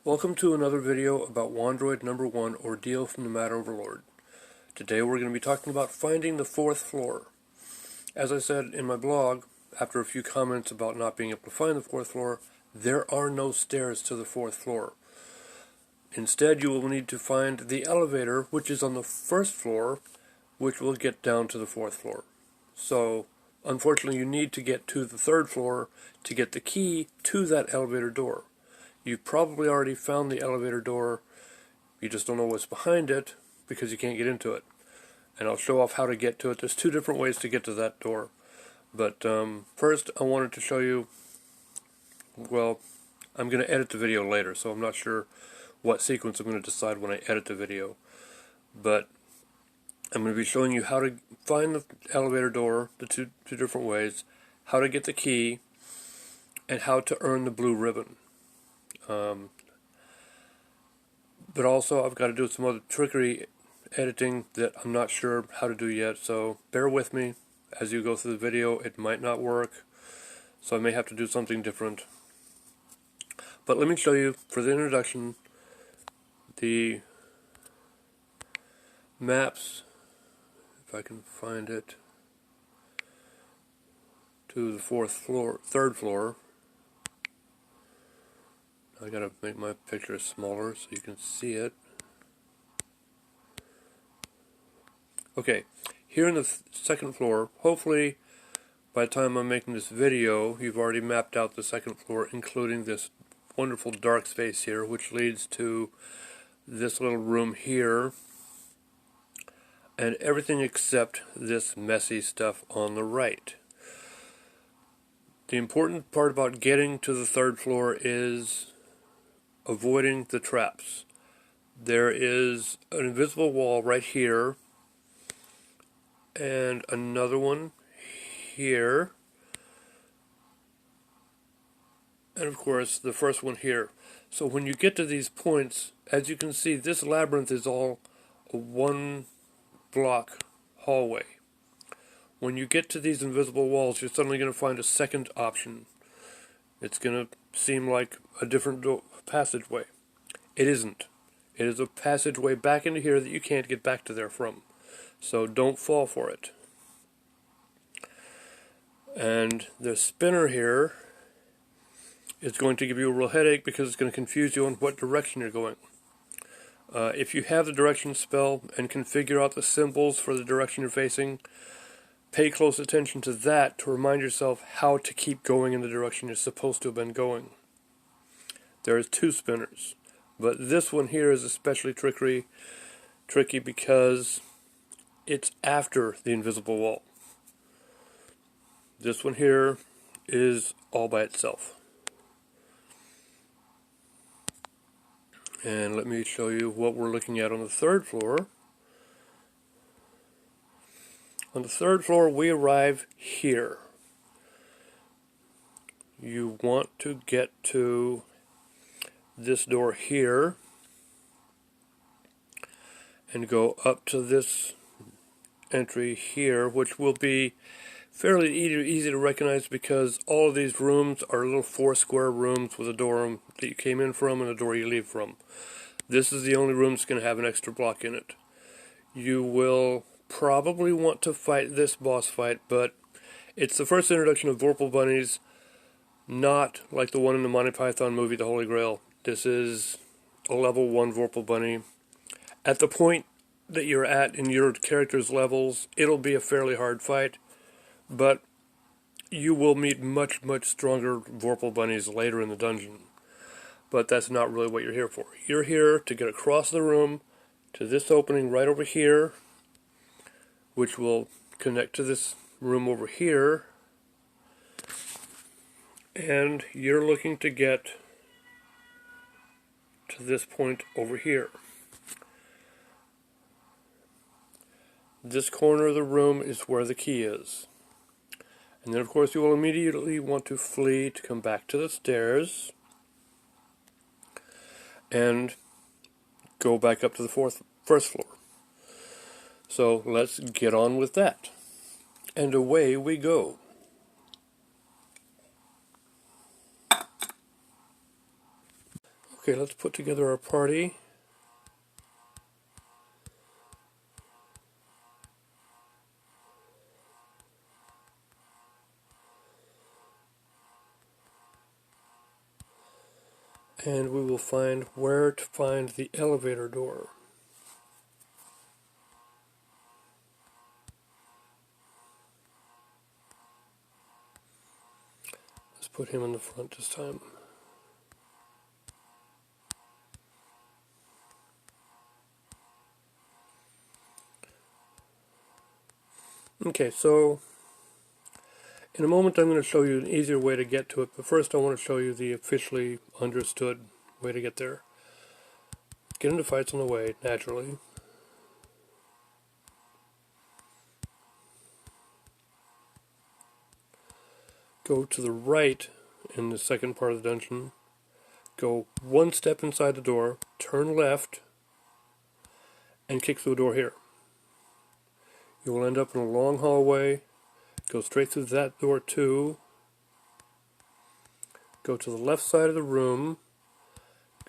Welcome to another video about Wandroid number 1, Ordeal from the Mad Overlord. Today we're going to be talking about finding the 4th floor. As I said in my blog, after a few comments about not being able to find the 4th floor, there are no stairs to the 4th floor. Instead, you will need to find the elevator, which is on the 1st floor, which will get down to the 4th floor. So, unfortunately, you need to get to the 3rd floor to get the key to that elevator door. You've probably already found the elevator door, you just don't know what's behind it because you can't get into it. And I'll show off how to get to it. There's two different ways to get to that door. But first I wanted to show you, well, I'm going to edit the video later, so I'm not sure what sequence I'm going to decide when I edit the video. But I'm going to be showing you how to find the elevator door, the two different ways, how to get the key, and how to earn the blue ribbon. But also I've got to do some other trickery editing that I'm not sure how to do yet, so bear with me as you go through the video. It might not work, so I may have to do something different. But let me show you, for the introduction, the maps, if I can find it, to the 3rd floor. I gotta make my picture smaller so you can see it. Okay, here in the 2nd floor, hopefully by the time I'm making this video, you've already mapped out the 2nd floor, including this wonderful dark space here, which leads to this little room here, and everything except this messy stuff on the right. The important part about getting to the 3rd floor is avoiding the traps. There is an invisible wall right here, and another one here, and of course the first one here. So when you get to these points, as you can see, this labyrinth is all a 1-block hallway. When you get to these invisible walls, you're suddenly going to find a second option. It's going to seem like a different passageway. It isn't. It is a passageway back into here that you can't get back to there from. So don't fall for it. And the spinner here is going to give you a real headache because it's going to confuse you on what direction you're going. If you have the direction spell and can figure out the symbols for the direction you're facing, pay close attention to that to remind yourself how to keep going in the direction you're supposed to have been going. There is 2 spinners, but this one here is especially tricky because it's after the invisible wall. This one here is all by itself. And let me show you what we're looking at on the 3rd floor. On the 3rd floor, we arrive here. You want to get to this door here and go up to this entry here, which will be fairly easy to recognize because all of these rooms are little 4-square rooms with a door that you came in from and a door you leave from. This is the only room that's going to have an extra block in it. You will probably want to fight this boss fight, but it's the first introduction of Vorpal bunnies, not like the one in the Monty Python movie, The Holy Grail. This is a level 1 Vorpal bunny. At the point that you're at in your character's levels, it'll be a fairly hard fight, but you will meet much stronger Vorpal bunnies later in the dungeon. But that's not really what you're here for. You're here to get across the room to this opening right over here, which will connect to this room over here, and you're looking to get to this point over here. This corner of the room is where the key is. And then of course you will immediately want to flee to come back to the stairs and go back up to the 1st floor. So let's get on with that. And away we go. Okay, let's put together our party. And we will find where to find the elevator door. Let's put him in the front this time. Okay, so in a moment I'm going to show you an easier way to get to it, but first I want to show you the officially understood way to get there. Get into fights on the way, naturally. Go to the right in the second part of the dungeon. Go one step inside the door, turn left, and kick through the door here. You will end up in a long hallway. Go straight through that door too. Go to the left side of the room.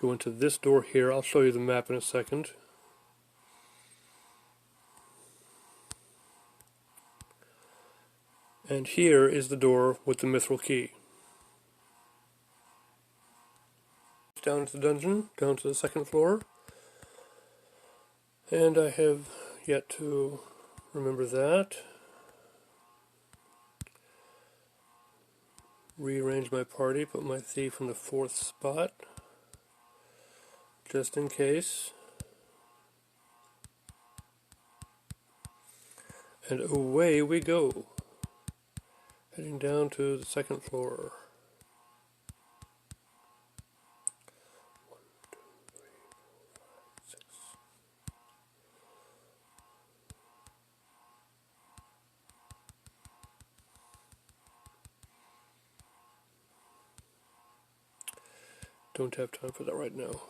Go into this door here. I'll show you the map in a second. And here is the door with the mithril key. Down to the dungeon, down to the second floor. And I have yet to remember that. Rearrange my party, put my thief in the 4th spot, just in case. And away we go, heading down to the 2nd floor. 1, 2, 3, 4, 5, 6. Don't have time for that right now.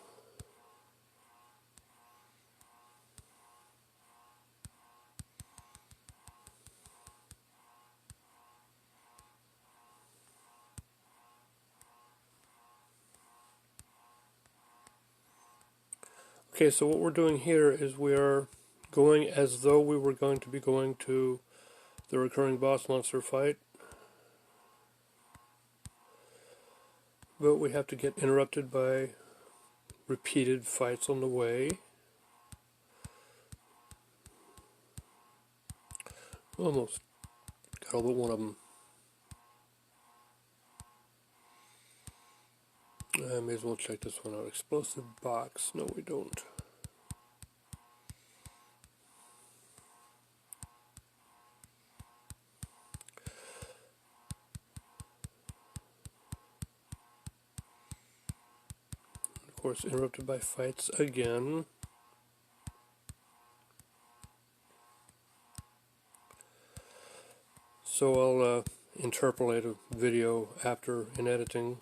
Okay, so what we're doing here is we are going as though we were going to be going to the recurring boss monster fight. But we have to get interrupted by repeated fights on the way. Almost got all but one of them. I may as well check this one out. Explosive box. No, we don't. Of course, interrupted by fights again. So I'll interpolate a video after in editing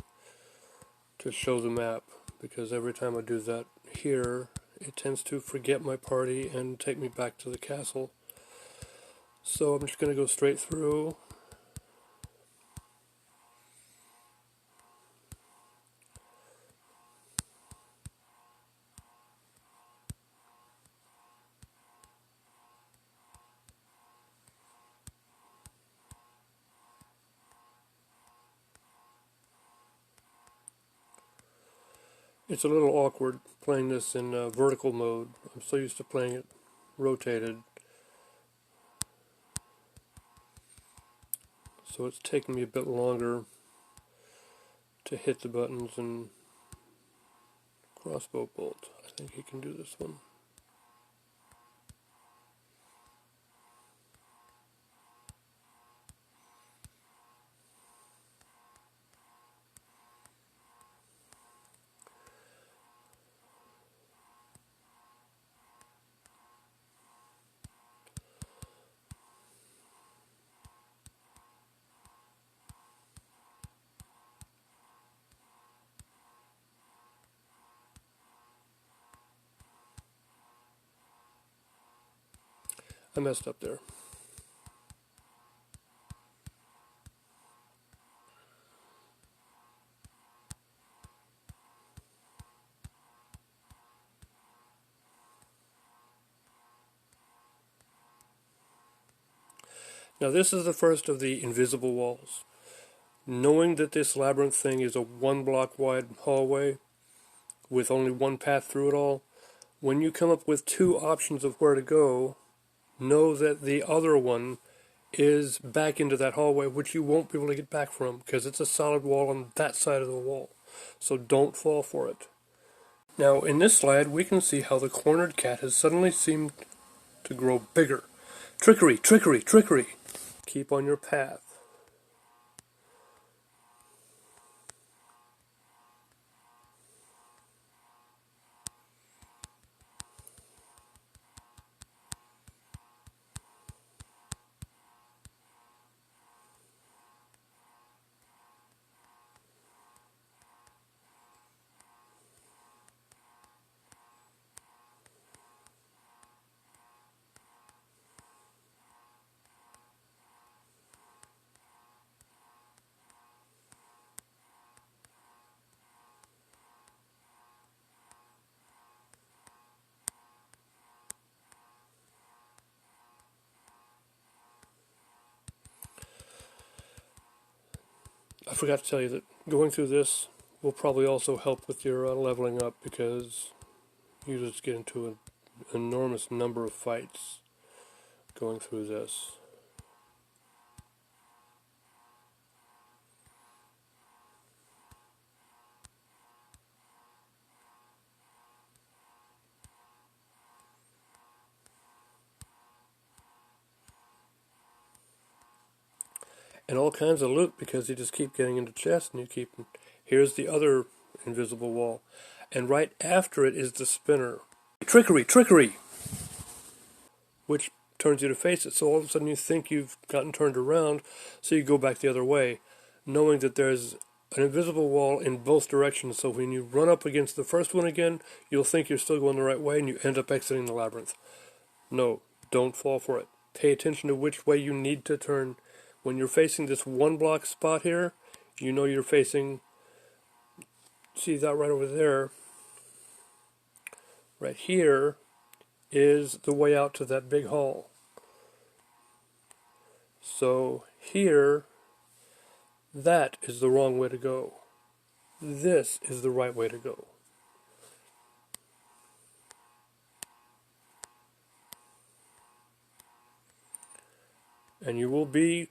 to show the map, because every time I do that here, it tends to forget my party and take me back to the castle. So I'm just going to go straight through. It's a little awkward playing this in vertical mode. I'm so used to playing it rotated. So it's taking me a bit longer to hit the buttons and crossbow bolt. I think he can do this one. I messed up there. Now this is the first of the invisible walls. Knowing that this labyrinth thing is a 1 block wide hallway with only one path through it all, when you come up with 2 options of where to go, know that the other one is back into that hallway, which you won't be able to get back from because it's a solid wall on that side of the wall. So don't fall for it. Now in this slide we can see how the cornered cat has suddenly seemed to grow bigger. Trickery, trickery, trickery. Keep on your path. I forgot to tell you that going through this will probably also help with your leveling up, because you just get into an enormous number of fights going through this. And all kinds of loot, because you just keep getting into chests and you keep... Here's the other invisible wall. And right after it is the spinner. Trickery, trickery! Which turns you to face it. So all of a sudden you think you've gotten turned around, so you go back the other way, knowing that there's an invisible wall in both directions. So when you run up against the first one again, you'll think you're still going the right way and you end up exiting the labyrinth. No, don't fall for it. Pay attention to which way you need to turn. When you're facing this 1 block spot here, you know you're facing, see that right over there, right here is the way out to that big hall. So here, that is the wrong way to go. This is the right way to go. And you will be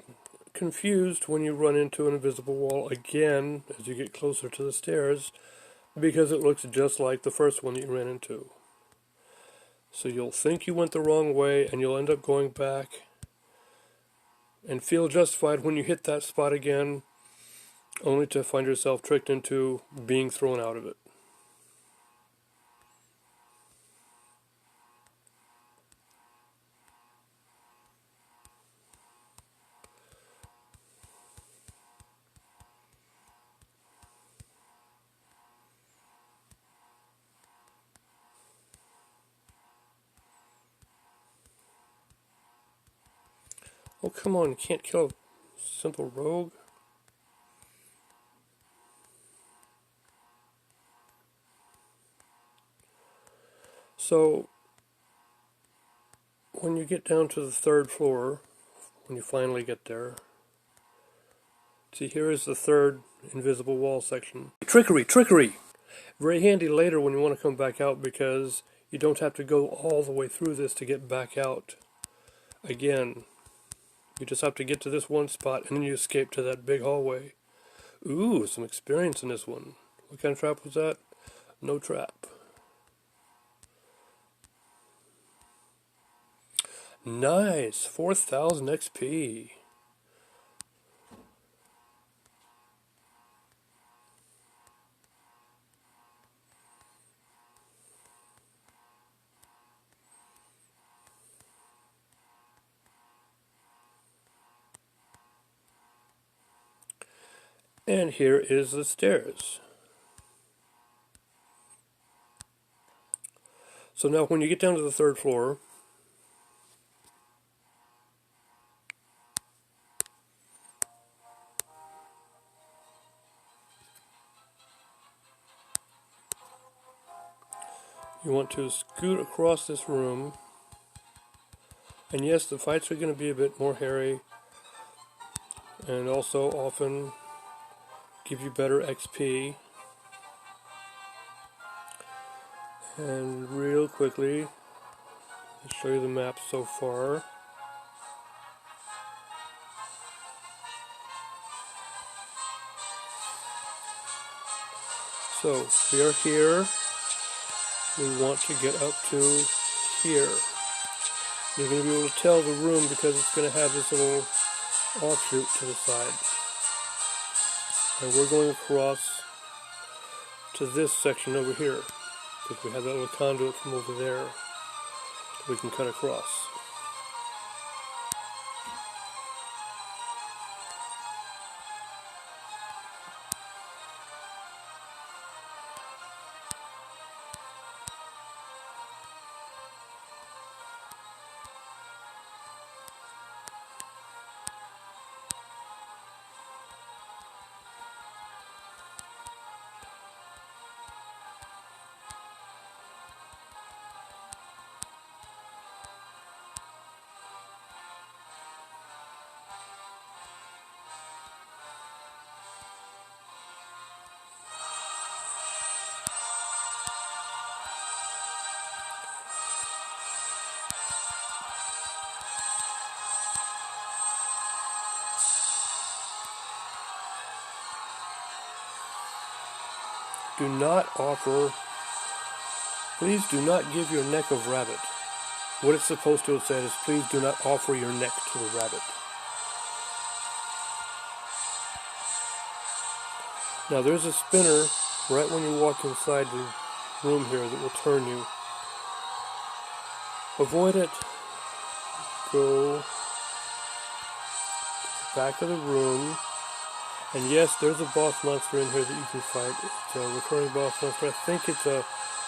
confused when you run into an invisible wall again as you get closer to the stairs, because it looks just like the first one that you ran into. So you'll think you went the wrong way and you'll end up going back and feel justified when you hit that spot again, only to find yourself tricked into being thrown out of it. Oh, come on, you can't kill a simple rogue? So, when you get down to the 3rd floor, when you finally get there, see, here is the 3rd invisible wall section. Trickery, trickery! Very handy later when you want to come back out, because you don't have to go all the way through this to get back out again. You just have to get to this one spot and then you escape to that big hallway. Ooh, some experience in this one. What kind of trap was that? No trap. Nice! 4,000 XP. And here is the stairs. So now when you get down to the 3rd floor, you want to scoot across this room. And yes, the fights are going to be a bit more hairy. and also often give you better XP. And real quickly, I'll show you the map so far. So we are here. We want to get up to here. You're going to be able to tell the room because it's going to have this little offshoot to the side. And we're going across to this section over here because we have that little conduit from over there we can cut across. Do not offer, please do not give your neck of rabbit. What it's supposed to have said is, please do not offer your neck to the rabbit. Now there's a spinner right when you walk inside the room here that will turn you. Avoid it. Go to the back of the room. And yes, there's a boss monster in here that you can fight. It's a recurring boss monster. I think it's a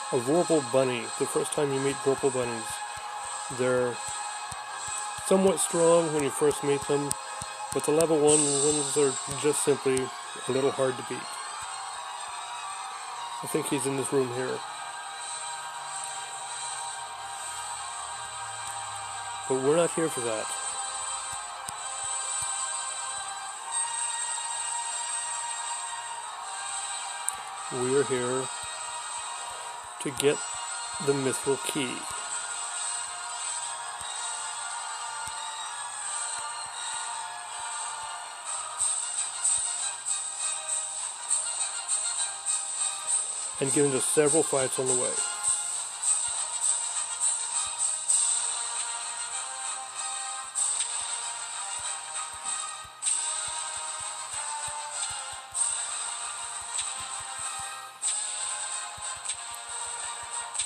Vorpal bunny. The first time you meet Vorpal bunnies. They're somewhat strong when you first meet them, but the level 1 ones are just simply a little hard to beat. I think he's in this room here. But we're not here for that. We are here to get the mithril key. And get into several fights on the way.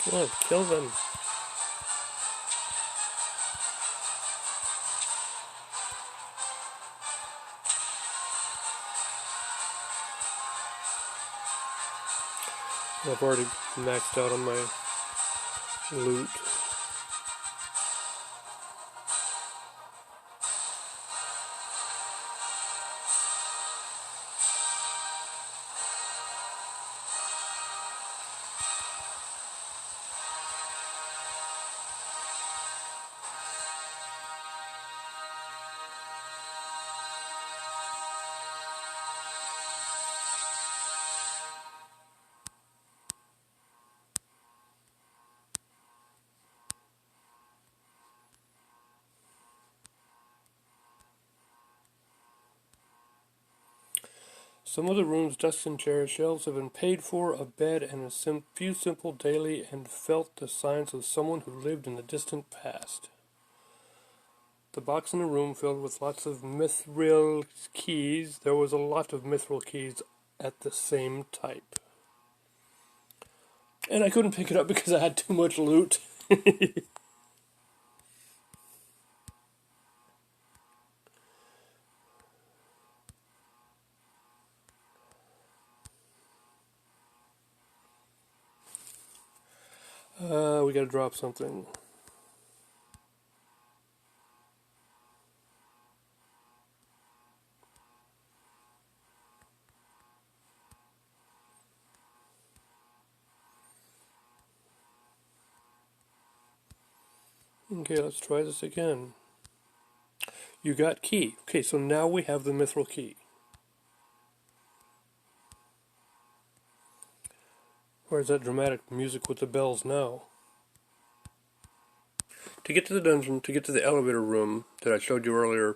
Come on, kill them. I've already maxed out on my loot. Some of the room's desks and chair shelves have been paid for, a bed, and a few simple daily and felt the signs of someone who lived in the distant past. The box in the room filled with lots of mithril keys. There was a lot of mithril keys at the same type. And I couldn't pick it up because I had too much loot. We gotta drop something. Okay, let's try this again. You got key. Okay, so now we have the mithril key. Where's that dramatic music with the bells now? To get to the dungeon, to get to the elevator room that I showed you earlier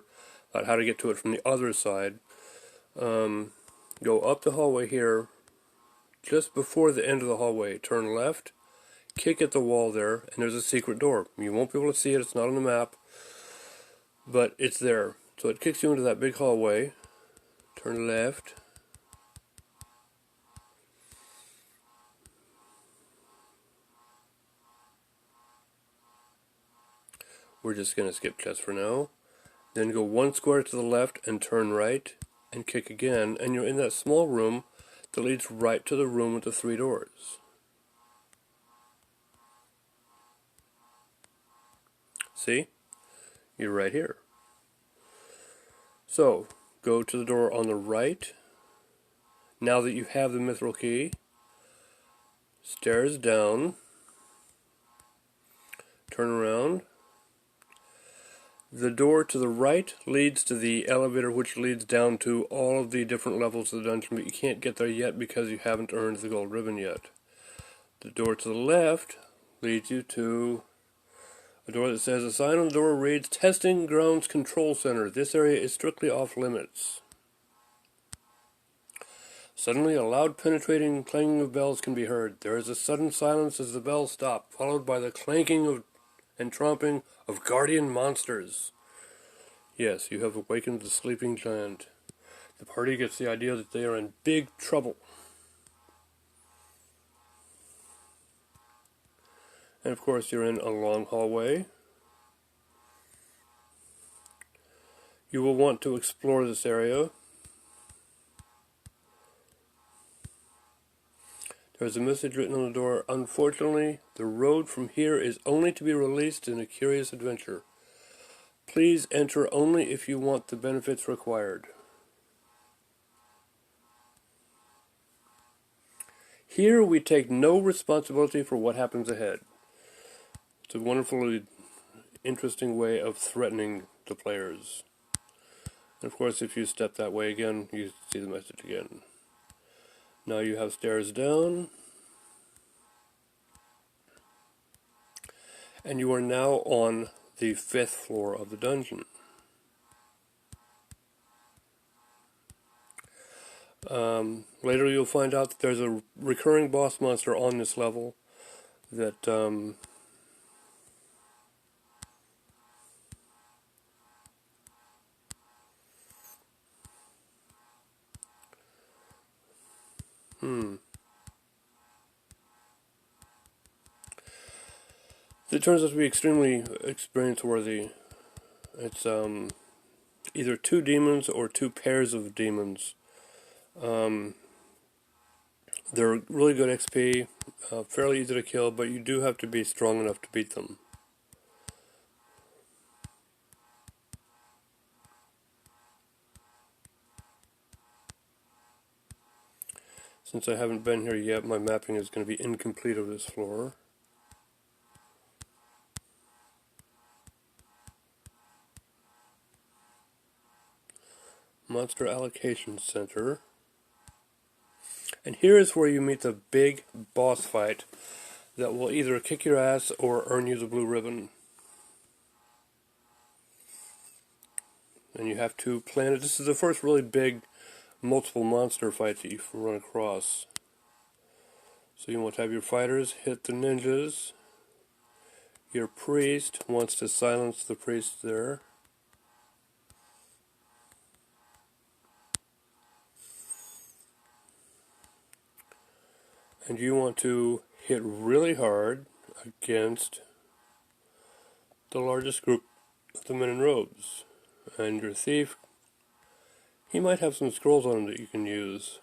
about how to get to it from the other side, go up the hallway here, just before the end of the hallway, turn left, kick at the wall there, and there's a secret door. You won't be able to see it, it's not on the map, but it's there. So it kicks you into that big hallway, turn left, we're just going to skip chest for now, then go one square to the left and turn right, and kick again, and you're in that small room that leads right to the room with the 3 doors. See? You're right here. So, go to the door on the right. Now that you have the mithril key, stairs down, turn around. The door to the right leads to the elevator which leads down to all of the different levels of the dungeon, but you can't get there yet because you haven't earned the gold ribbon yet. The door to the left leads you to a door that says, a sign on the door reads, Testing Grounds Control Center. This area is strictly off limits. Suddenly a loud penetrating clanging of bells can be heard. There is a sudden silence as the bells stop, followed by the clanking of and tromping of guardian monsters. Yes, you have awakened the sleeping giant. The party gets the idea that they are in big trouble. And of course you're in a long hallway. You will want to explore this area. There's a message written on the door. Unfortunately, the road from here is only to be released in a curious adventure. Please enter only if you want the benefits required. Here we take no responsibility for what happens ahead. It's a wonderfully interesting way of threatening the players. And of course, if you step that way again, you see the message again. Now you have stairs down, and you are now on the 5th floor of the dungeon. Later you'll find out that there's a recurring boss monster on this level that it turns out to be extremely experience worthy. It's either 2 demons or 2 pairs of demons. They're really good XP, fairly easy to kill, but you do have to be strong enough to beat them. Since I haven't been here yet, my mapping is going to be incomplete of this floor. Monster Allocation Center. And here is where you meet the big boss fight that will either kick your ass or earn you the blue ribbon. And you have to plan it. This is the first really big multiple monster fight that you can run across. So you want to have your fighters hit the ninjas. Your priest wants to silence the priest there. And you want to hit really hard against the largest group of the men in robes. And your thief, he might have some scrolls on him that you can use.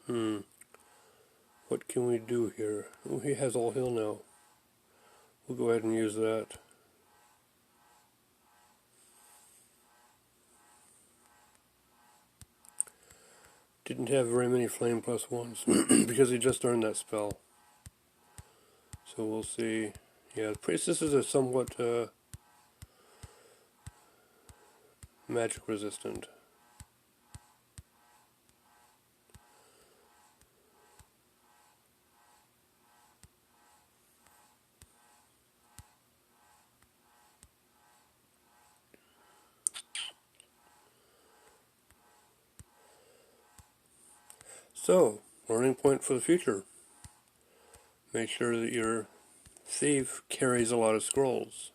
What can we do here? Oh, he has all heal now. We'll go ahead and use that. Didn't have very many flame plus ones because he just earned that spell. So we'll see. Yeah, the priestesses are somewhat magic resistant. So, learning point for the future. Make sure that your thief carries a lot of scrolls.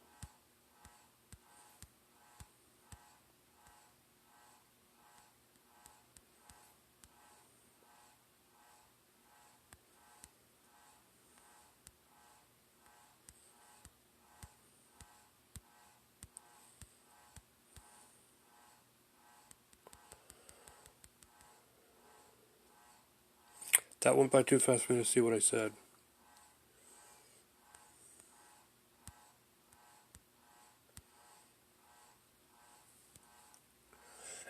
That went by too fast for me to see what I said.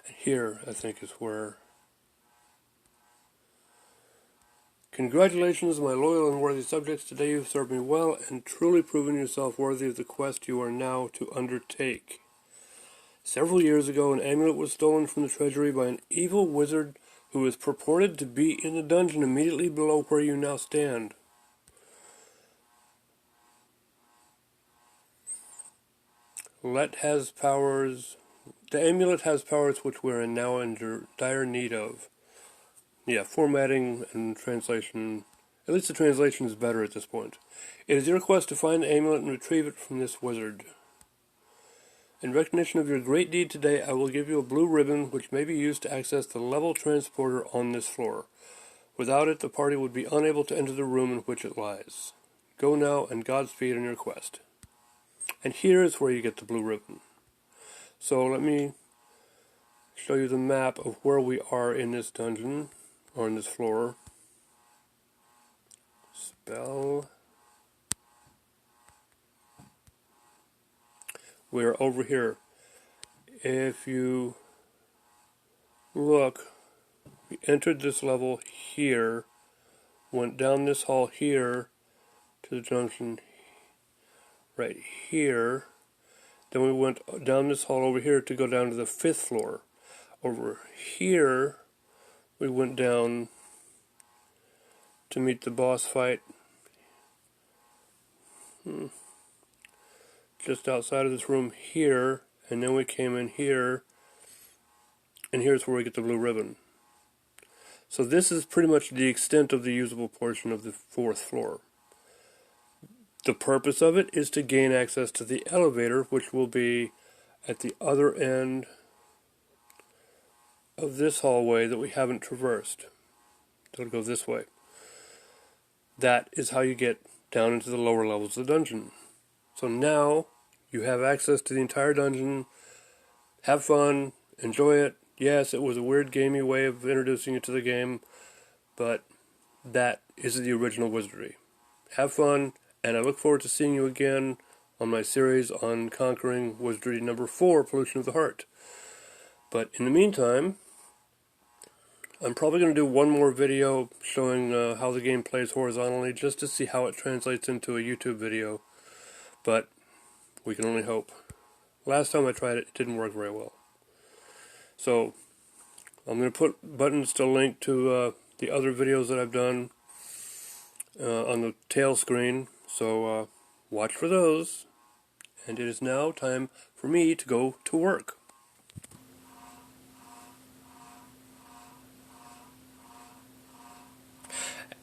And here, I think, is where... Congratulations, my loyal and worthy subjects. Today you've served me well and truly proven yourself worthy of the quest you are now to undertake. Several years ago, an amulet was stolen from the treasury by an evil wizard who is purported to be in the dungeon immediately below where you now stand. The amulet has powers which we are now in dire need of. Yeah, formatting and translation, at least the translation is better at this point. It is your quest to find the amulet and retrieve it from this wizard. In recognition of your great deed today, I will give you a blue ribbon which may be used to access the level transporter on this floor. Without it, the party would be unable to enter the room in which it lies. Go now, and Godspeed on your quest. And here is where you get the blue ribbon. So let me show you the map of where we are in this dungeon, or in this floor. Spell. We're over here. If you look, we entered this level here, went down this hall here to the junction right here, then we went down this hall over here to go down to the 5th floor. Over here we went down to meet the boss fight just outside of this room here, and then we came in here, and here's where we get the blue ribbon. So this is pretty much the extent of the usable portion of the 4th floor. The purpose of it is to gain access to the elevator, which will be at the other end of this hallway that we haven't traversed. It'll go this way. That is how you get down into the lower levels of the dungeon. So now you have access to the entire dungeon. Have fun, enjoy it. Yes, it was a weird gamey way of introducing you to the game, but that is the original wizardry. Have fun, and I look forward to seeing you again on my series on conquering wizardry number 4, Pollution of the Heart. But in the meantime, I'm probably going to do one more video showing how the game plays horizontally, just to see how it translates into a YouTube video. But we can only hope. Last time I tried it, it didn't work very well. So I'm going to put buttons to link to the other videos that I've done on the tail screen. So watch for those. And it is now time for me to go to work.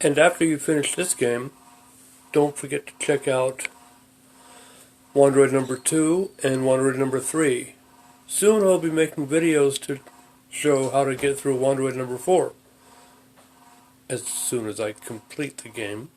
And after you finish this game, don't forget to check out Wandroid number 2 and Wandroid number 3. Soon I'll be making videos to show how to get through Wandroid number 4. As soon as I complete the game.